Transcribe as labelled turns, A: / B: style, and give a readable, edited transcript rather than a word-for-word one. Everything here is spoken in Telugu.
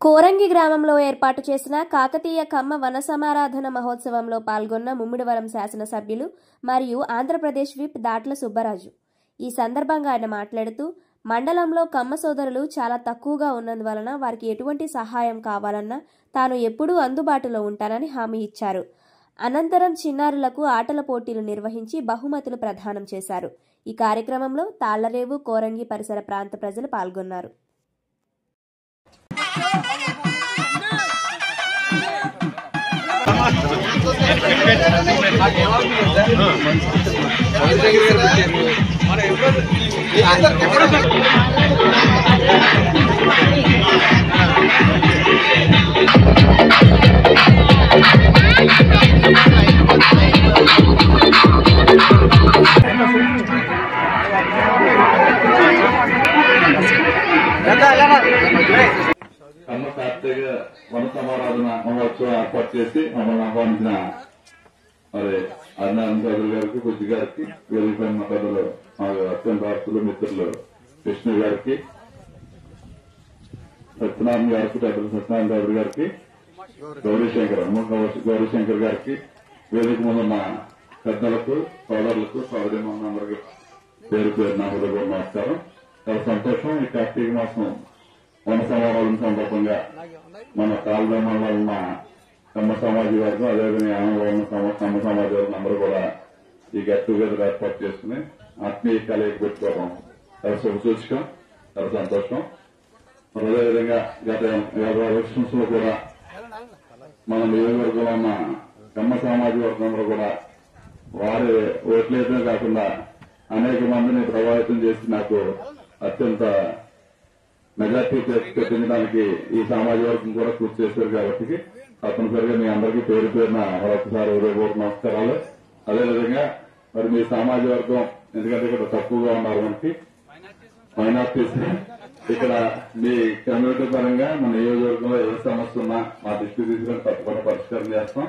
A: కోరంగి గ్రామంలో ఏర్పాటు చేసిన కాకతీయ కమ్మ వన సమారాధన మహోత్సవంలో పాల్గొన్న ముమ్మిడివరం శాసనసభ్యులు మరియు ఆంధ్రప్రదేశ్ విప్ దాట్ల సుబ్బరాజు. ఈ సందర్భంగా ఆయన మాట్లాడుతూ, మండలంలో కమ్మ సోదరులు చాలా తక్కువగా ఉన్నందువలన వారికి ఎటువంటి సహాయం కావాలన్నా తాను ఎప్పుడూ అందుబాటులో ఉంటానని హామీ ఇచ్చారు. అనంతరం చిన్నారులకు ఆటల పోటీలు నిర్వహించి బహుమతులు ప్రదానం చేశారు. ఈ కార్యక్రమంలో తాళ్లరేవు, కోరంగి పరిసర ప్రాంత ప్రజలు పాల్గొన్నారు.
B: కమ్మ కార్తీక వన సమారాధన మహోత్సవం ఏర్పాటు చేసి మమ్మల్ని ఆహ్వానించిన మరి అరుణారాయణ చౌదరి గారికి, బుద్ధి గారికి, వేదికపై మాట్లాడారు మా అత్యంత ఆస్తులు మిత్రులు విష్ణు గారికి, సత్యనారాయణ గారికి, సత్యనారాయణ చౌదరి గారికి, గౌరీశంకర్ గారికి, వేదిక ముందున్న పెద్దలకు, సోదరులకు, సోదరిమణులందరికీ పేరు పేరు నా హృదయ నమస్కారం. చాలా సంతోషం. ఈ కార్తీక మాసం వన సమారాధన సందర్భంగా మన కాలగ్రామంలో ఉన్న కమ్మ సమాజ వర్గం, అదేవిధంగా ఆనందంలో ఉన్న కమ్మ సమాజ వర్గం అందరూ కూడా ఈ గెట్ టుగెదర్ ఏర్పాటు చేసుకుని ఆత్మీయ కలయిక పెట్టుకోవడం చాలా శుభసూచకం, చాలా సంతోషం. అదేవిధంగా గత 50 ఎలక్షన్స్ లో కూడా మన నియోజకవర్గంలో ఉన్న కమ్మ సమాజ వర్గంలో కూడా వారి ఓట్లేయడమే కాకుండా అనేక మందిని ప్రభావితం చేసి నాకు అత్యంత మెజార్టీ తెప్పించడానికి ఈ సమాజ వర్గం కూడా కృషి చేశారు. కాబట్టి తప్పనిసరిగా మీ అందరికీ పేరు పేరున మరొకసారి హృదయపూర్వక నమస్కారాలు. అదేవిధంగా మరి మీ సమాజ వర్గం, ఎందుకంటే ఇక్కడ తక్కువగా ఉన్నారు మనకి మైనార్టీస్, ఇక్కడ మీ కమ్యూనిటీ పరంగా మన నియోజకవర్గంలో ఏ సమస్య ఉన్నా మా దృష్టికి తీసుకొని తప్పకుండా పరిష్కారం చేస్తాం.